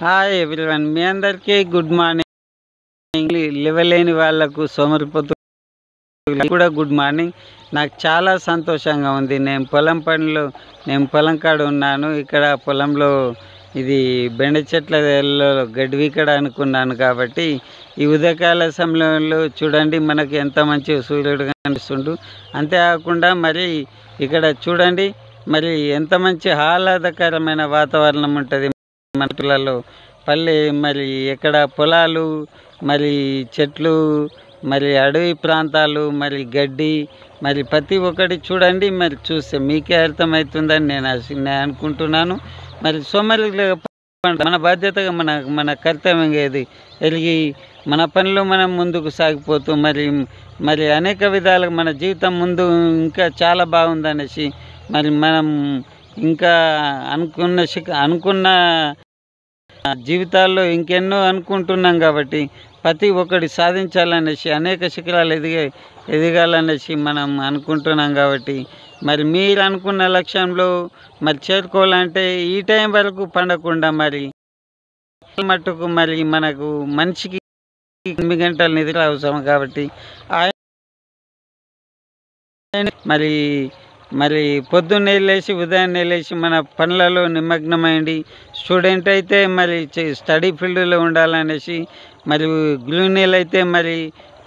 Hi everyone, మీ అందరికీ good morning. లేవలేని వాళ్ళకు సోమరిపోతులకు కూడా గుడ్ మార్నింగ్. నాకు చాలా సంతోషంగా ఉంది. నేను పొలం కాడ ఉన్నాను. ఇక్కడ పొలంలో ఇది బెండ చెట్లలో గడ్డి వీకడ అనుకున్నాను కాబట్టి ఈ ఉదయకాల సమయంలో చూడండి మనకి ఎంత మంచి సూర్యుడు కనిపిస్తుండు. అంతేకాకుండా మరి ఇక్కడ చూడండి మరి ఎంత మంచి ఆహ్లాదకరమైన వాతావరణం ఉంటుంది మనలో. పల్లె మరి ఎక్కడ పొలాలు, మరి చెట్లు, మరి అడవి ప్రాంతాలు, మరి గడ్డి, మరి ప్రతి ఒక్కటి చూడండి. మరి చూస్తే మీకే అర్థమవుతుందని నేను అనుకుంటున్నాను. మరి సోమరి మన బాధ్యతగా మన కర్తవ్యం ఏది ఎలిగి మన పనిలో మనం ముందుకు సాగిపోతూ మరి అనేక విధాలుగా మన జీవితం ముందు ఇంకా చాలా బాగుందనేసి మరి మనం ఇంకా అనుకున్న జీవితాల్లో ఇంకెన్నో అనుకుంటున్నాం కాబట్టి ప్రతి ఒక్కటి సాధించాలనేసి అనేక శిఖరాలు ఎదగాలనేసి మనం అనుకుంటున్నాం కాబట్టి మరి మీరు అనుకున్న లక్ష్యంలో మరి చేరుకోవాలంటే ఈ టైం వరకు పండకుండా మరి మట్టుకు మరి మనకు మనిషికి 8 గంటల నిద్ర అవసరం కాబట్టి మరి పొద్దున్నే లేచి ఉదయాన్నే లేచి మన పనులలో నిమగ్నమైంది. స్టూడెంట్ అయితే మరి స్టడీ ఫీల్డ్లో ఉండాలనేసి, మరి గృహిణీలు అయితే మరి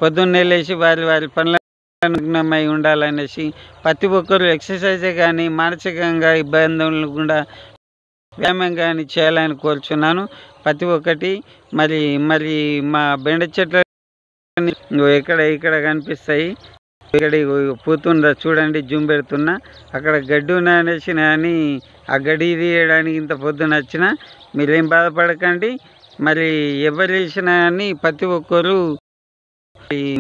పొద్దున్నే లేచి వారి పనుల నిమగ్నమై ఉండాలనేసి ప్రతి ఒక్కరు ఎక్సర్సైజే కానీ మానసికంగా ఇబ్బందులు కూడా వ్యాయామం కానీ చేయాలని కోరుచున్నాను. ప్రతి ఒక్కటి మరి మా బెండ చెట్లు ఇక్కడ కనిపిస్తాయి. ఇక్కడ పోతుందా చూడండి, జూమ్ పెడుతున్నా. అక్కడ గడ్డి అనేసి అని ఆ గడ్డి తీయడానికి ఇంత పొద్దున వచ్చిన. మీరేం బాధపడకండి. మరి ఎవరు వేసినా కానీ ప్రతి ఒక్కరు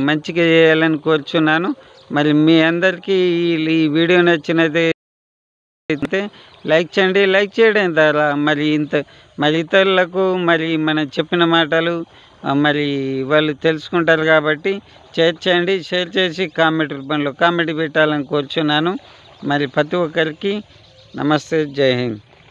మంచిగా చేయాలని కోరుచున్నాను. మరి మీ అందరికీ ఈ వీడియో నచ్చినదైతే లైక్ చేయండి. లైక్ చేయడం ద్వారా మరి ఇతరులకు మరి మనం చెప్పిన మాటలు మరి వాళ్ళు తెలుసుకుంటారు కాబట్టి చేయండి. షేర్ చేసి కామెంట్ రూపంలో కామెంట్ పెట్టాలని కోరుచున్నాను. మరి ప్రతి ఒక్కరికి నమస్తే, జై హింద్.